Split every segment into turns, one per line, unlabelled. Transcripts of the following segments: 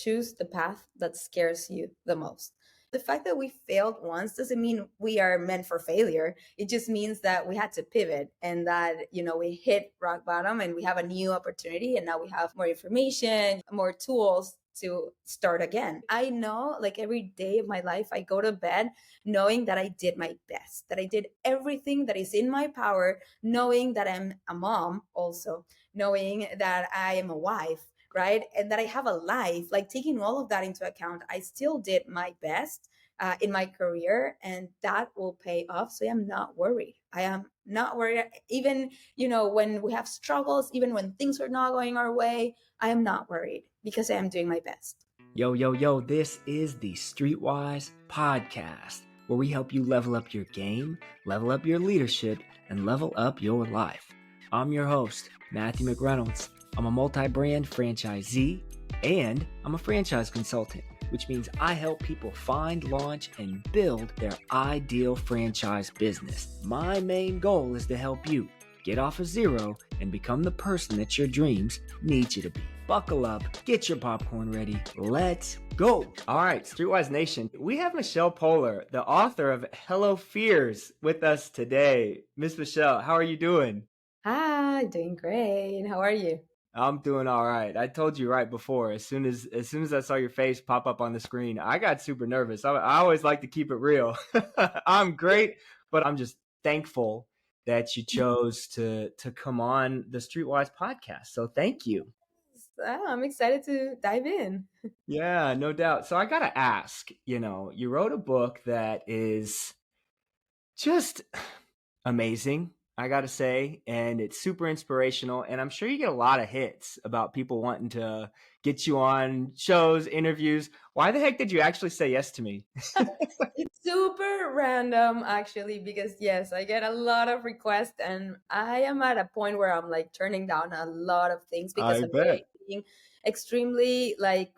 choose the path that scares you the most. The fact that we failed once doesn't mean we are meant for failure. It just means that we had to pivot and that, we hit rock bottom and we have a new opportunity and now we have more information, more tools to start again. I know like every day of my life, I go to bed knowing that I did my best, that I did everything that is in my power, knowing that I'm a mom also, knowing that I am a wife, right? And that I have a life, like taking all of that into account, I still did my best in my career and that will pay off. So I'm not worried. I am not worried. Even, when we have struggles, even when things are not going our way, I am not worried because I am doing my best.
Yo, yo, yo, this is the Streetwise podcast, where we help you level up your game, level up your leadership, and level up your life. I'm your host, Matthew McReynolds. I'm a multi-brand franchisee, and I'm a franchise consultant, which means I help people find, launch, and build their ideal franchise business. My main goal is to help you get off of zero and become the person that your dreams need you to be. Buckle up, get your popcorn ready, let's go. All right, Streetwise Nation, we have Michelle Poehler, the author of Hello Fears, with us today. Miss Michelle, how are you doing?
Hi, doing great. How are you?
I'm doing all right. I told you right before, as soon as I saw your face pop up on the screen, I got super nervous. I always like to keep it real. I'm great, but I'm just thankful that you chose to come on the Streetwise podcast. So thank you.
I'm excited to dive in.
Yeah, no doubt. So I got to ask, you wrote a book that is just amazing, I got to say, and it's super inspirational. And I'm sure you get a lot of hits about people wanting to get you on shows, interviews. Why the heck did you actually say yes to me?
It's super random, actually, because yes, I get a lot of requests, and I am at a point where I'm like turning down a lot of things because
I
I'm
bet.
being extremely like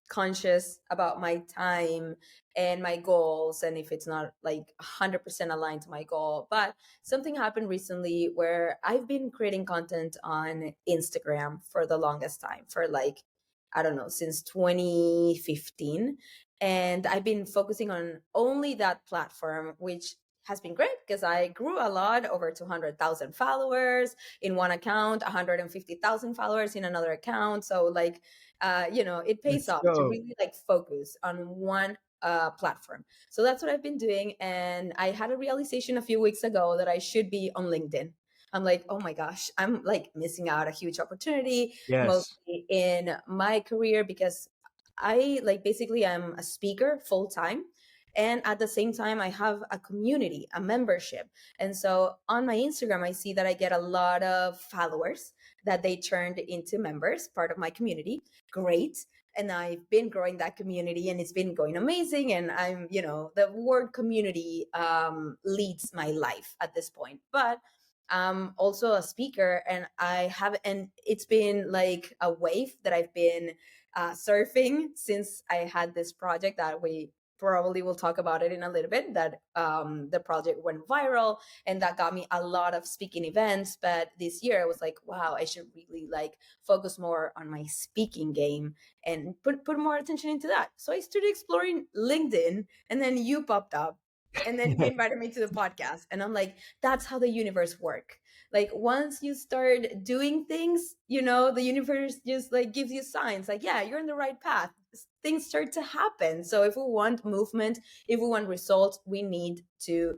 conscious about my time and my goals, and if it's not like 100% aligned to my goal. But something happened recently where I've been creating content on Instagram for the longest time, for like, I don't know, since 2015. And I've been focusing on only that platform, which has been great because I grew a lot, over 200,000 followers in one account, 150,000 followers in another account. So like, it pays
Let's
off to
go.
really like focus on one platform. So that's what I've been doing. And I had a realization a few weeks ago that I should be on LinkedIn. I'm like, oh my gosh, I'm like missing out a huge opportunity,
Yes.
mostly in my career, because I like basically I'm a speaker full time. And at the same time, I have a community, a membership. And so on my Instagram, I see that I get a lot of followers that they turned into members, part of my community. Great. And I've been growing that community and it's been going amazing. And I'm, the word community leads my life at this point. But I'm also a speaker and it's been like a wave that I've been surfing since I had this project that we probably will talk about it in a little bit, that the project went viral and that got me a lot of speaking events. But this year I was like, wow, I should really like focus more on my speaking game and put more attention into that. So I started exploring LinkedIn, and then you popped up, and then you invited me to the podcast, and I'm like, that's how the universe works. Like once you start doing things, the universe just like gives you signs like, yeah, you're in the right path. Things start to happen. So if we want movement, if we want results, we need to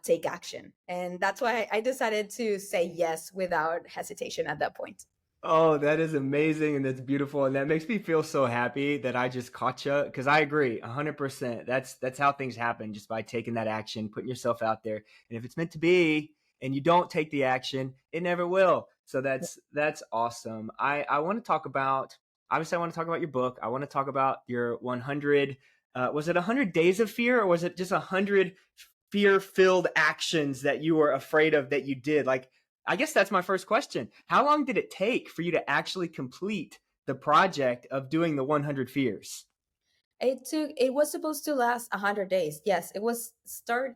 take action. And that's why I decided to say yes without hesitation at that point.
Oh, that is amazing and that's beautiful. And that makes me feel so happy that I just caught you, because I agree 100%. That's how things happen, just by taking that action, putting yourself out there. And if it's meant to be and you don't take the action, it never will. So that's awesome. I want to talk about, obviously I want to talk about your book. I want to talk about your 100, was it 100 days of fear, or was it just 100 fear-filled actions that you were afraid of that you did? Like, I guess that's my first question. How long did it take for you to actually complete the project of doing the 100 fears?
It was supposed to last 100 days. Yes, it was started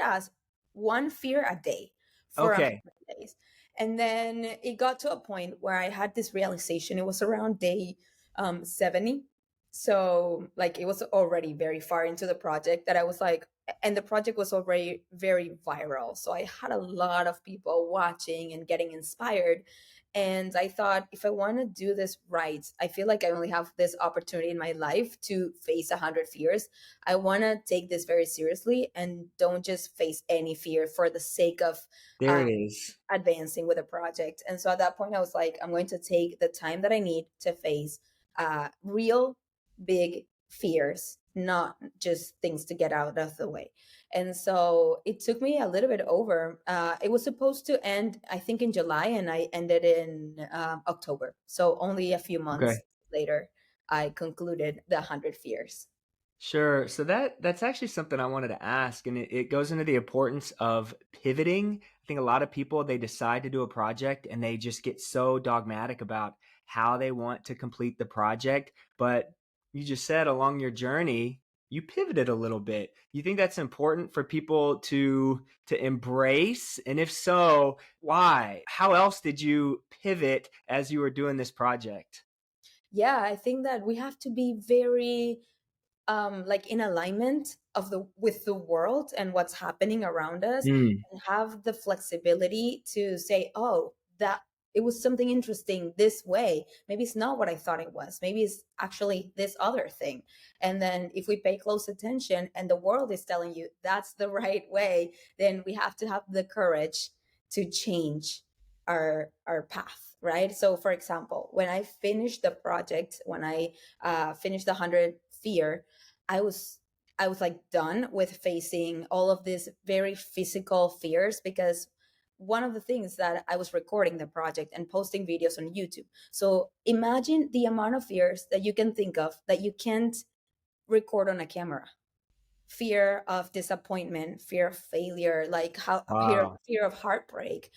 as one fear a day for
Okay.
100 days. And then it got to a point where I had this realization. It was around day 70. So like it was already very far into the project that I was like, and the project was already very viral. So I had a lot of people watching and getting inspired. And I thought, if I want to do this right, I feel like I only have this opportunity in my life to face 100 fears. I want to take this very seriously and don't just face any fear for the sake of
There
uh,
it is.
advancing with a project. And so at that point, I was like, I'm going to take the time that I need to face real big fears, not just things to get out of the way. And so it took me a little bit over. It was supposed to end, I think, in July, and I ended in October. So only a few
Okay.
months later, I concluded the 100 fears.
Sure. So that's actually something I wanted to ask, and it goes into the importance of pivoting. I think a lot of people, they decide to do a project and they just get so dogmatic about how they want to complete the project. But you just said along your journey, you pivoted a little bit. You think that's important for people to embrace? And if so, why? How else did you pivot as you were doing this project?
Yeah, I think that we have to be very like in alignment of the with the world and what's happening around us,
Mm,
and have the flexibility to say, oh, that it was something interesting this way, maybe it's not what I thought it was, maybe it's actually this other thing. And then if we pay close attention and the world is telling you that's the right way, then we have to have the courage to change our path, right? So for example, when I finished the project, when I finished the 100 fear, I was I was like done with facing all of these very physical fears, because one of the things that I was recording the project and posting videos on YouTube. So imagine the amount of fears that you can think of that you can't record on a camera. Fear of disappointment, fear of failure, like how
wow.
fear of heartbreak,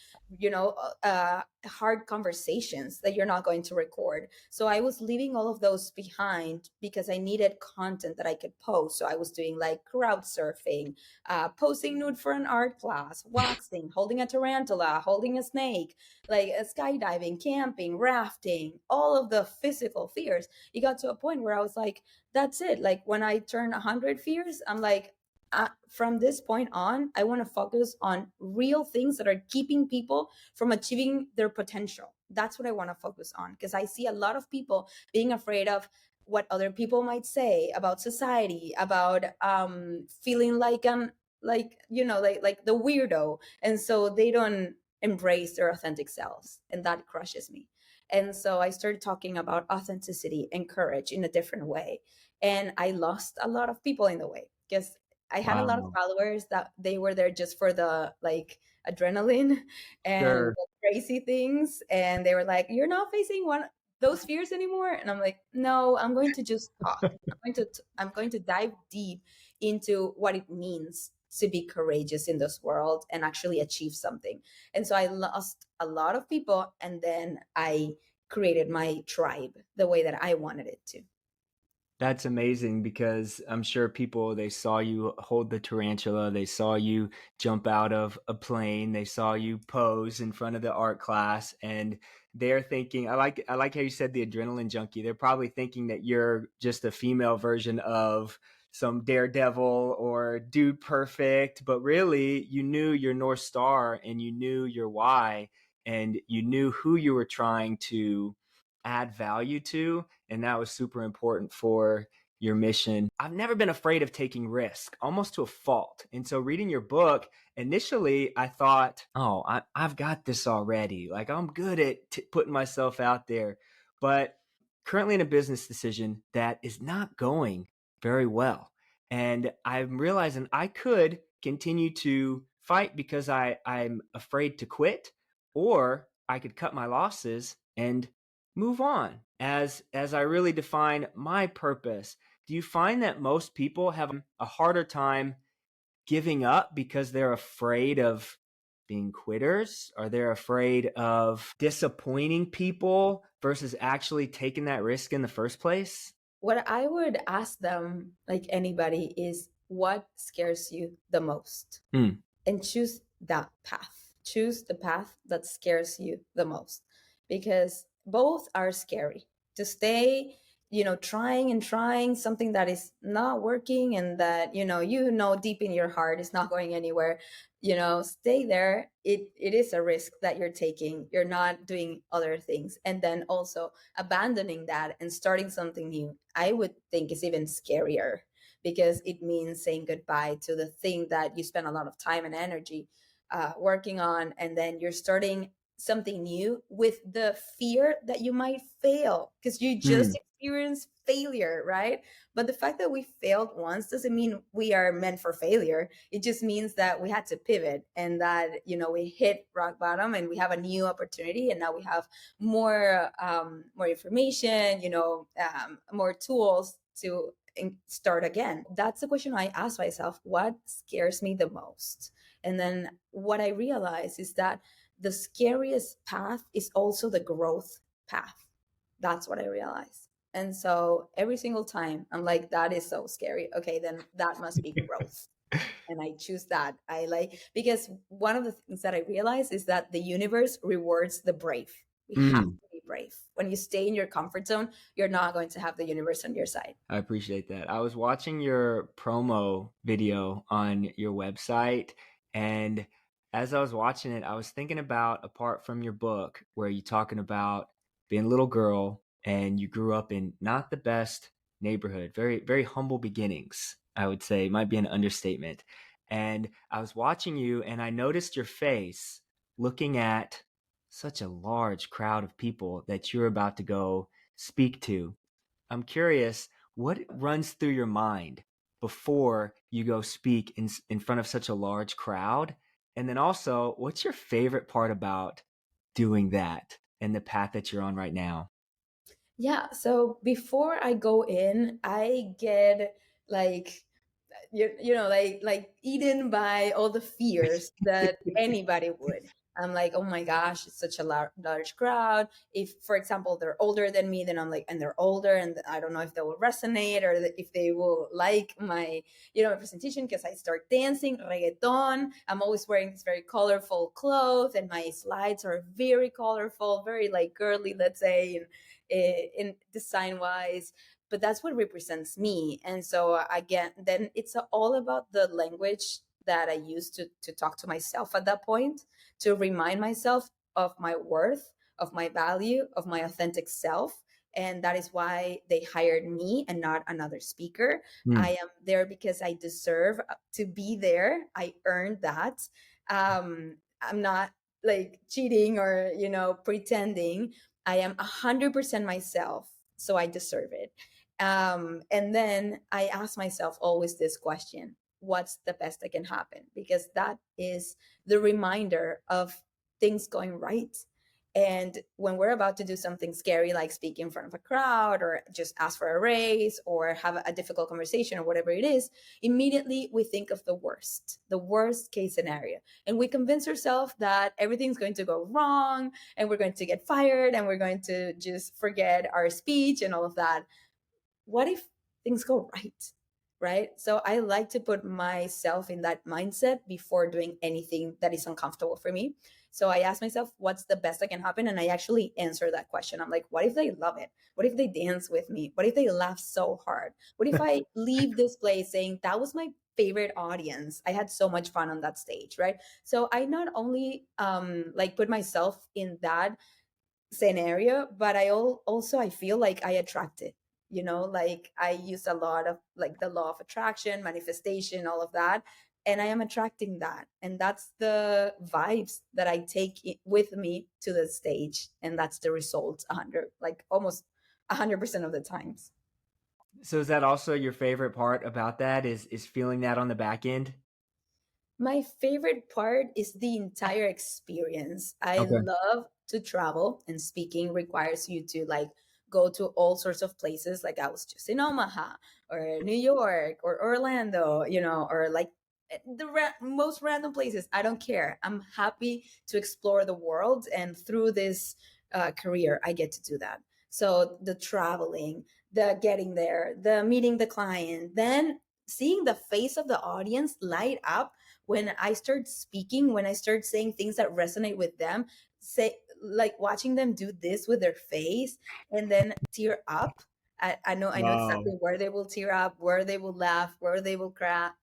hard conversations that you're not going to record. So I was leaving all of those behind because I needed content that I could post. So I was doing like crowd surfing, posing nude for an art class, waxing, holding a tarantula, holding a snake, like skydiving, camping, rafting, all of the physical fears. It got to a point where I was like, that's it. Like when I turn 100 fears, I'm like, from this point on, I want to focus on real things that are keeping people from achieving their potential. That's what I want to focus on, because I see a lot of people being afraid of what other people might say about society, about feeling like like the weirdo, and so they don't embrace their authentic selves, and that crushes me. And so I started talking about authenticity and courage in a different way, and I lost a lot of people in the way, because I had a lot of
Wow.
followers that they were there just for the like adrenaline and
Sure.
the crazy things, and they were like, "You're not facing one those fears anymore," and I'm like, "No, I'm going to just talk. I'm going to dive deep into what it means to be courageous in this world and actually achieve something." And so I lost a lot of people, and then I created my tribe the way that I wanted it to.
That's amazing because I'm sure people, they saw you hold the tarantula, they saw you jump out of a plane, they saw you pose in front of the art class, and they're thinking, I like how you said the adrenaline junkie. They're probably thinking that you're just a female version of some daredevil or dude perfect, but really you knew your North Star and you knew your why and you knew who you were trying to add value to, and that was super important for your mission. I've never been afraid of taking risk, almost to a fault. And so reading your book, initially I thought, oh, I've got this already. Like I'm good at putting myself out there. But currently in a business decision that is not going very well. And I'm realizing I could continue to fight because I'm afraid to quit, or I could cut my losses and move on as I really define my purpose. Do you find that most people have a harder time giving up because they're afraid of being quitters? Are they afraid of disappointing people versus actually taking that risk in the first place?
What I would ask them, like anybody, is what scares you the most?
Hmm.
And choose that path. Choose the path that scares you the most, because both are scary. To stay trying and trying something that is not working, and that deep in your heart is not going anywhere, stay there. It is a risk that you're taking. You're not doing other things, and then also abandoning that and starting something new, I would think, is even scarier, because it means saying goodbye to the thing that you spend a lot of time and energy working on, and then you're starting something new with the fear that you might fail, because you just
Mm,
experienced failure, right? But the fact that we failed once doesn't mean we are meant for failure. It just means that we had to pivot, and that we hit rock bottom, and we have a new opportunity, and now we have more information, more tools to start again. That's the question I ask myself: what scares me the most? And then what I realize is that the scariest path is also the growth path. That's what I realize. And so every single time I'm like, that is so scary. Okay, then that must be growth. And I choose that. I like, because one of the things that I realize is that the universe rewards the brave. We have
mm.
to be brave. When you stay in your comfort zone, you're not going to have the universe on your side.
I appreciate that. I was watching your promo video on your website, and as I was watching it, I was thinking about a part from your book where you're talking about being a little girl and you grew up in not the best neighborhood, very, very humble beginnings, I would say, might be an understatement. And I was watching you and I noticed your face looking at such a large crowd of people that you're about to go speak to. I'm curious, what runs through your mind before you go speak in front of such a large crowd? And then also, what's your favorite part about doing that and the path that you're on right now?
Yeah. So before I go in, I get like like eaten by all the fears that anybody would. I'm like, oh my gosh, it's such a large crowd. If, for example, they're older than me, then I'm like, and they're older, and I don't know if they will resonate, or if they will like my my presentation, because I start dancing reggaeton. I'm always wearing this very colorful clothes, and my slides are very colorful, very like girly, let's say, in design wise, but that's what represents me. And so again, then it's all about the language that I use to talk to myself at that point, to remind myself of my worth, of my value, of my authentic self. And that is why they hired me and not another speaker. I
Mm,
am there because I deserve to be there. I earned that. I'm not like cheating or pretending. I am 100% myself, so I deserve it. And then I ask myself always this question: what's the best that can happen? Because that is the reminder of things going right. And when we're about to do something scary, like speak in front of a crowd, or just ask for a raise, or have a difficult conversation, or whatever it is, immediately we think of the worst case scenario. And we convince ourselves that everything's going to go wrong, and we're going to get fired, and we're going to just forget our speech and all of that. What if things go right? So I like to put myself in that mindset before doing anything that is uncomfortable for me. So I ask myself, what's the best that can happen? And I actually answer that question. I'm like, what if they love it? What if they dance with me? What if they laugh so hard? What if I leave this place saying that was my favorite audience? I had so much fun on that stage, right? So I not only like put myself in that scenario, but also I feel like I attract it. Like I use a lot of like the law of attraction, manifestation, all of that, and I am attracting that, and that's the vibes that I take with me to the stage, and that's the result 100, like almost 100% of the times.
so is that also your favorite part about that is feeling that on the back end?
My favorite part is the entire experience. I
Okay.
love to travel, and speaking requires you to like go to all sorts of places. Like I was just in Omaha or New York or Orlando, or like the most random places. I don't care. I'm happy to explore the world, and through this career, I get to do that. So the traveling, the getting there, the meeting the client, then seeing the face of the audience light up when I start speaking, when I start saying things that resonate with them, say like watching them do this with their face and then tear up I know
Wow.
exactly where they will tear up, where they will laugh, where they will clap,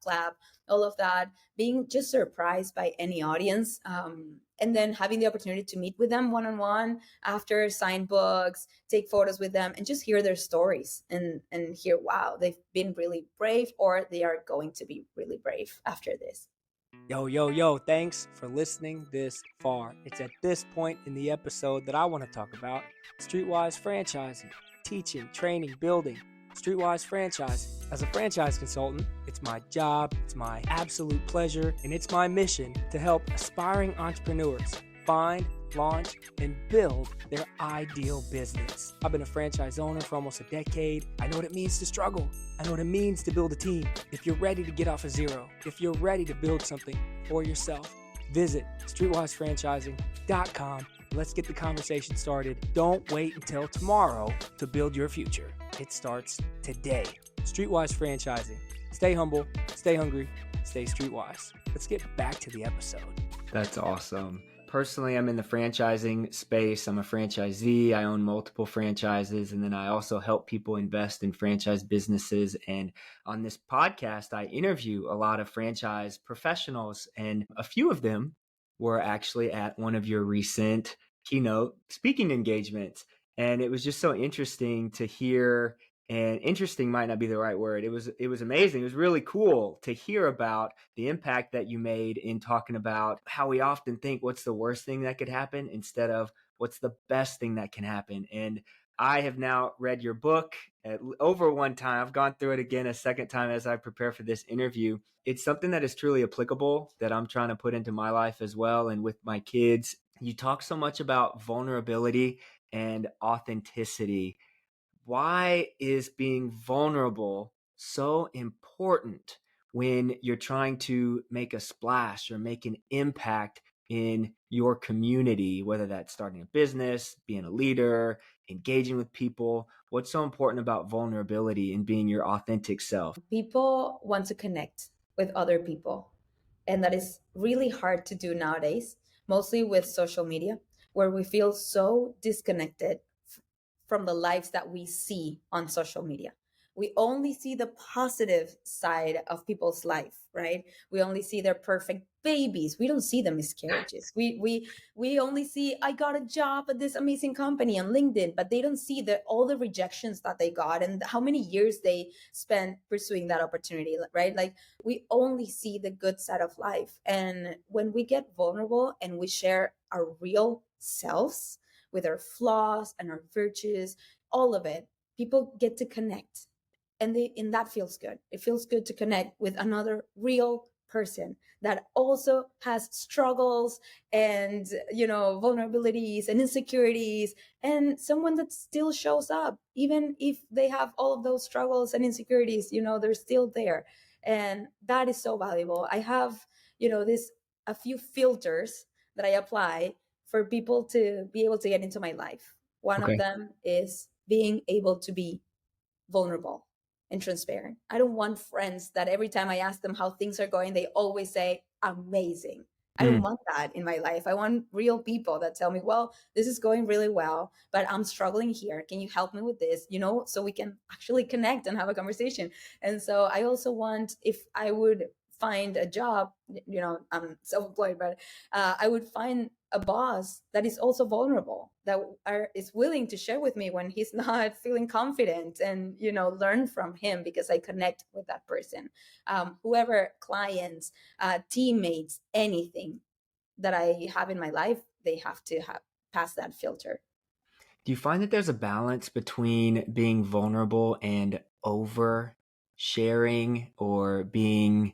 all of that. Being just surprised by any audience, and then having the opportunity to meet with them one on one after, sign books, take photos with them, and just hear their stories and hear, wow, they've been really brave, or they are going to be really brave after this.
Yo, thanks for listening this far. It's at this point in the episode that I want to talk about Streetwise franchising, teaching, training, building. Streetwise franchising. As a franchise consultant, it's my job, it's my absolute pleasure, and it's my mission to help aspiring entrepreneurs find, launch, and build their ideal business. I've been a franchise owner for almost a decade. I know what it means to struggle. I know what it means to build a team. If you're ready to get off of zero, if you're ready to build something for yourself, visit streetwisefranchising.com. Let's get the conversation started. Don't wait until tomorrow to build your future. It starts today. Streetwise franchising. Stay humble, stay hungry, stay streetwise. Let's get back to the episode. That's awesome. Personally, I'm in the franchising space. I'm a franchisee. I own multiple franchises, and then I also help people invest in franchise businesses. And on this podcast, I interview a lot of franchise professionals, and a few of them were actually at one of your recent keynote speaking engagements. And it was just so interesting to hear, and interesting might not be the right word. It was amazing. It was really cool to hear about the impact that you made in talking about how we often think what's the worst thing that could happen instead of what's the best thing that can happen. And I have now read your book over one time. I've gone through it again a second time as I prepare for this interview. It's something that is truly applicable that I'm trying to put into my life as well and with my kids. You talk so much about vulnerability and authenticity. Why is being vulnerable so important when you're trying to make a splash or make an impact in your community, whether that's starting a business, being a leader, engaging with people? What's so important about vulnerability and being your authentic self?
People want to connect with other people, and that is really hard to do nowadays, mostly with social media, where we feel so disconnected from the lives that we see on social media. We only see the positive side of people's life, right? We only see their perfect babies. We don't see the miscarriages. We only see, I got a job at this amazing company on LinkedIn, but they don't see all the rejections that they got and how many years they spent pursuing that opportunity, right? Like, we only see the good side of life. And when we get vulnerable and we share our real selves with our flaws and our virtues, all of it, people get to connect. And that feels good. It feels good to connect with another real person that also has struggles and, vulnerabilities and insecurities, and someone that still shows up even if they have all of those struggles and insecurities. They're still there, and that is so valuable. I have, this a few filters that I apply for people to be able to get into my life. One of
Okay.
them is being able to be vulnerable and transparent. I don't want friends that every time I ask them how things are going, they always say, amazing. I don't
Mm.
want that in my life. I want real people that tell me, well, this is going really well, but I'm struggling here. Can you help me with this? So we can actually connect and have a conversation. And so I also want, if I would find a job, I'm self-employed, but I would find a boss that is also vulnerable, that is willing to share with me when he's not feeling confident, and learn from him because I connect with that person. Whoever, clients, teammates, anything that I have in my life, they have to have pass that filter.
Do you find that there's a balance between being vulnerable and over sharing, or being,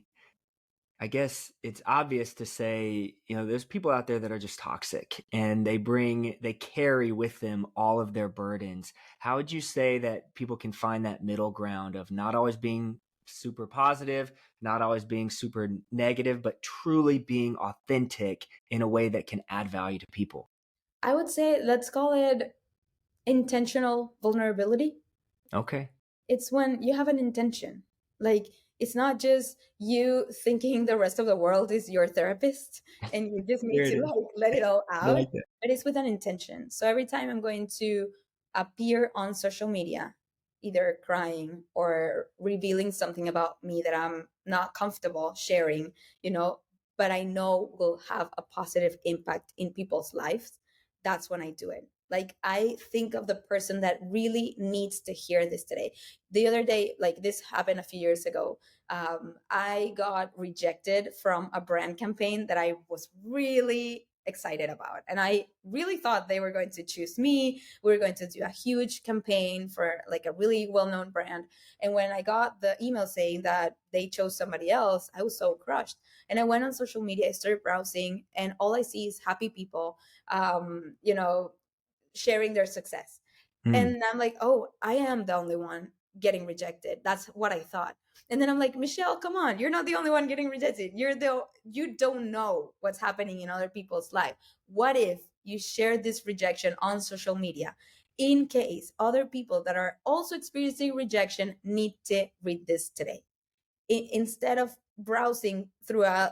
I guess it's obvious to say, there's people out there that are just toxic and they carry with them all of their burdens. How would you say that people can find that middle ground of not always being super positive, not always being super negative, but truly being authentic in a way that can add value to people?
I would say, let's call it intentional vulnerability.
Okay.
It's when you have an intention. Like, it's not just you thinking the rest of the world is your therapist and you just need
There it
to
is.
like let it all
I
out,
like
but it's with an intention. So every time I'm going to appear on social media, either crying or revealing something about me that I'm not comfortable sharing, you know, but I know will have a positive impact in people's lives, that's when I do it. Like, I think of the person that really needs to hear this today. The other day, like, this happened a few years ago. I got rejected from a brand campaign that I was really excited about. And I really thought they were going to choose me. We were going to do a huge campaign for like a really well known brand. And when I got the email saying that they chose somebody else, I was so crushed. And I went on social media, I started browsing, and all I see is happy people, you know, sharing their success.
Mm.
And I'm like, oh, I am the only one getting rejected. That's what I thought. And then I'm like, Michelle, come on, you're not the only one getting rejected. You don't know what's happening in other people's life. What if you share this rejection on social media in case other people that are also experiencing rejection need to read this today? Instead of browsing through a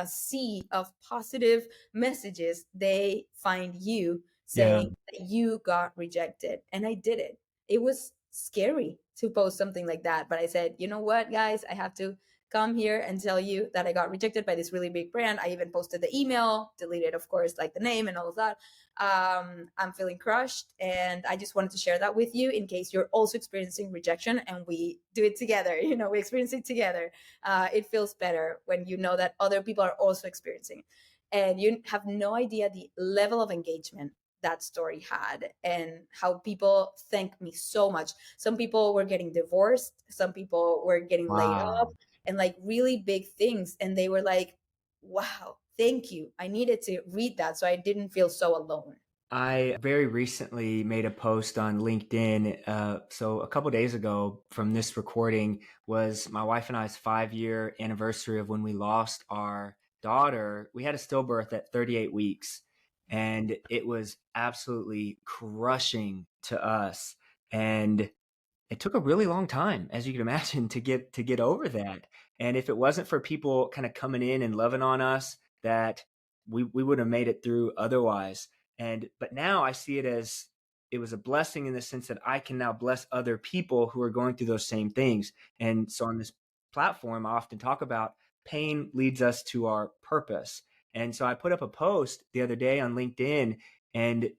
sea of positive messages, they find you
Yeah.
saying that you got rejected. And I did it. It was scary to post something like that, but I said, you know what, guys, I have to come here and tell you that I got rejected by this really big brand. I even posted the email, deleted, of course, like the name and all of that. I'm feeling crushed, and I just wanted to share that with you in case you're also experiencing rejection, and we do it together. You know, we experience it together. It feels better when you know that other people are also experiencing it. And you have no idea the level of engagement that story had, and how people thank me so much. Some people were getting divorced, some people were getting laid off,
Wow.
and like really big things. And they were like, wow, thank you. I needed to read that so I didn't feel so alone.
I very recently made a post on LinkedIn. So a couple days ago from this recording was my wife and I's 5-year anniversary of when we lost our daughter. We had a stillbirth at 38 weeks, and it was absolutely crushing to us. And it took a really long time, as you can imagine, to get over that. And if it wasn't for people kind of coming in and loving on us, that we would have made it through otherwise. But now I see it as it was a blessing in the sense that I can now bless other people who are going through those same things. And so on this platform, I often talk about pain leads us to our purpose. And so I put up a post the other day on LinkedIn, and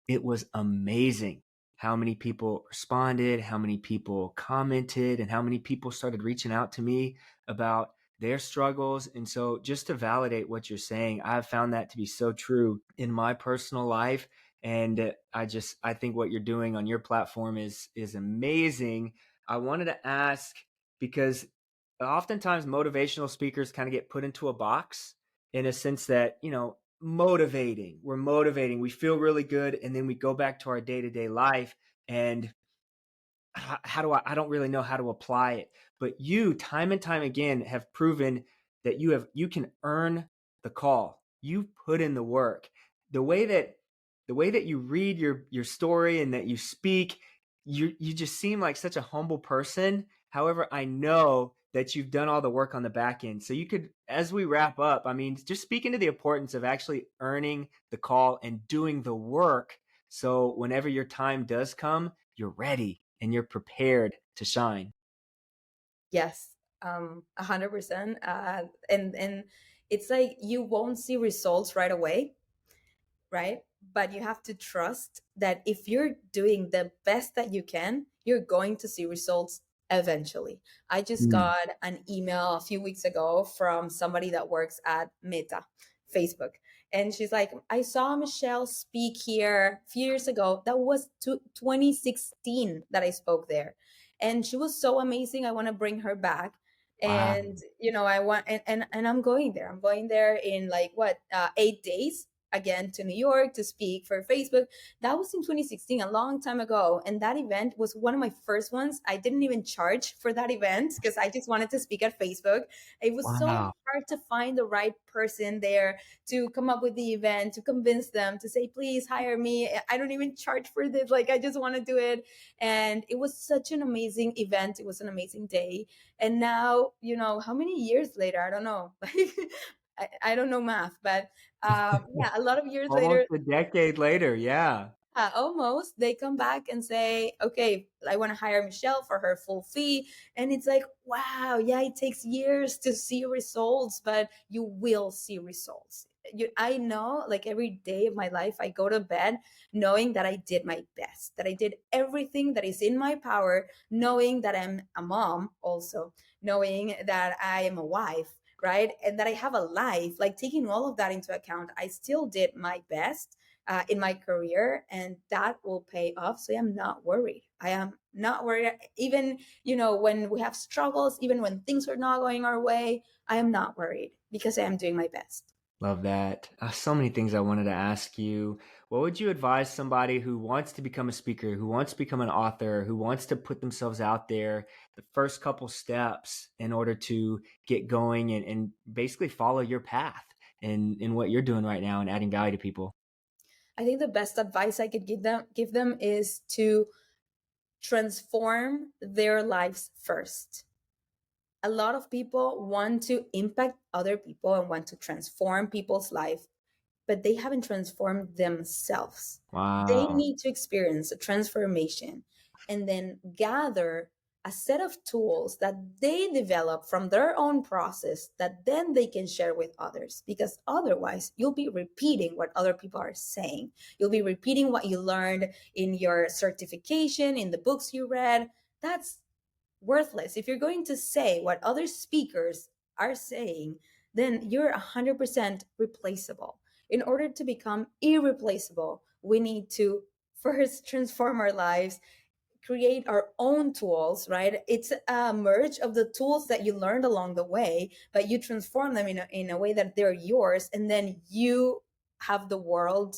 it was amazing how many people responded, how many people commented, and how many people started reaching out to me about their struggles. And so, just to validate what you're saying, I've found that to be so true in my personal life. And I think what you're doing on your platform is amazing. I wanted to ask, because oftentimes motivational speakers kind of get put into a box in a sense that, we're motivating, we feel really good, and then we go back to our day-to-day life, and how do I don't really know how to apply it. But you, time and time again, have proven that you can earn the call. You put in the work. The way that you read your story and that you speak, you just seem like such a humble person. However, I know that you've done all the work on the back end. So you could, as we wrap up, I mean, just speak into the importance of actually earning the call and doing the work. So whenever your time does come, you're ready and you're prepared to shine.
Yes, 100%. And it's like you won't see results right away, right? But you have to trust that if you're doing the best that you can, you're going to see results eventually. I just
Mm.
got an email a few weeks ago from somebody that works at Meta, Facebook. And she's like, I saw Michelle speak here a few years ago. That was 2016 that I spoke there. And she was so amazing. I want to bring her back.
Wow.
And, I want, and I'm going there. I'm going there in like what, 8 days again to New York to speak for Facebook. That was in 2016, a long time ago. And that event was one of my first ones. I didn't even charge for that event because I just wanted to speak at Facebook. It was so
Wow.
hard to find the right person there to come up with the event, to convince them to say, please hire me. I don't even charge for this. Like, I just want to do it. And it was such an amazing event. It was an amazing day. And now, how many years later? I don't know. I don't know math, but yeah, a lot of years
Almost
later,
a decade later. Yeah.
Almost. They come back and say, okay, I want to hire Michelle for her full fee. And it's like, wow, yeah, it takes years to see results, but you will see results. I know, like every day of my life, I go to bed knowing that I did my best, that I did everything that is in my power, knowing that I'm a mom, also knowing that I am a wife, right? And that I have a life, like taking all of that into account, I still did my best in my career, and that will pay off. So I'm not worried. I am not worried. Even, when we have struggles, even when things are not going our way, I am not worried because I am doing my best.
Love that. So many things I wanted to ask you. What would you advise somebody who wants to become a speaker, who wants to become an author, who wants to put themselves out there, the first couple steps in order to get going and basically follow your path in what you're doing right now and adding value to people?
I think the best advice I could give them is to transform their lives first. A lot of people want to impact other people and want to transform people's life, but they haven't transformed themselves. They
Wow.
need to experience a transformation and then gather a set of tools that they develop from their own process that then they can share with others. Because otherwise, you'll be repeating what other people are saying. You'll be repeating what you learned in your certification, in the books you read. That's worthless. If you're going to say what other speakers are saying, then you're 100% replaceable. In order to become irreplaceable, we need to first transform our lives, create our own tools, right? It's a merge of the tools that you learned along the way, but you transform them in a way that they're yours. And then you have the world,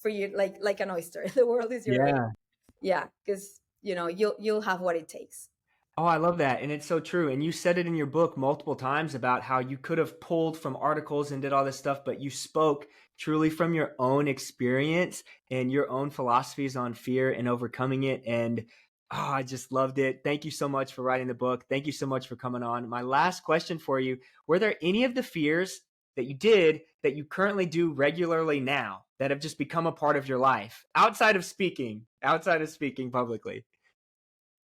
for you, like an oyster. The world is your oyster.
Yeah.
Yeah, because you'll have what it takes.
Oh, I love that. And it's so true. And you said it in your book multiple times about how you could have pulled from articles and did all this stuff, but you spoke truly from your own experience and your own philosophies on fear and overcoming it. And I just loved it. Thank you so much for writing the book. Thank you so much for coming on. My last question for you, were there any of the fears that you did that you currently do regularly now that have just become a part of your life outside of speaking publicly?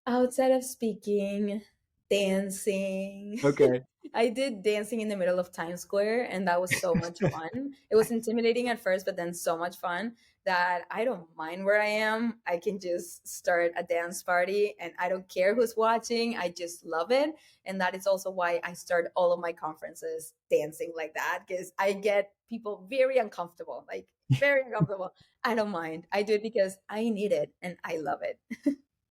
Outside of speaking, dancing.
Okay.
I did dancing in the middle of Times Square, and that was so much fun. It was intimidating at first, but then so much fun that I don't mind where I am. I can just start a dance party, and I don't care who's watching. I just love it. And that is also why I start all of my conferences dancing like that, because I get people very uncomfortable, like very uncomfortable. I don't mind. I do it because I need it and I love it.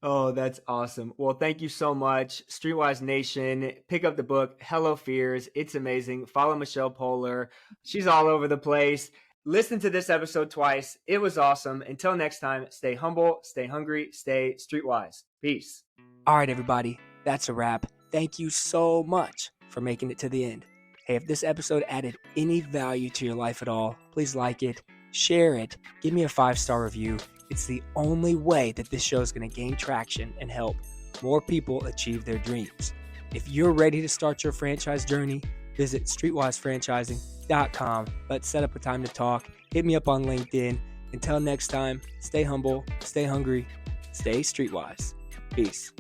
Oh, that's awesome. Well, thank you so much. Streetwise Nation, pick up the book, Hello Fears. It's amazing. Follow Michelle Polar. She's all over the place. Listen to this episode twice. It was awesome. Until next time, stay humble, stay hungry, stay streetwise. Peace. All right, everybody. That's a wrap. Thank you so much for making it to the end. Hey, if this episode added any value to your life at all, please like it, share it, give me a 5-star review. It's the only way that this show is going to gain traction and help more people achieve their dreams. If you're ready to start your franchise journey, visit streetwisefranchising.com. Let's set up a time to talk. Hit me up on LinkedIn. Until next time, stay humble, stay hungry, stay streetwise. Peace.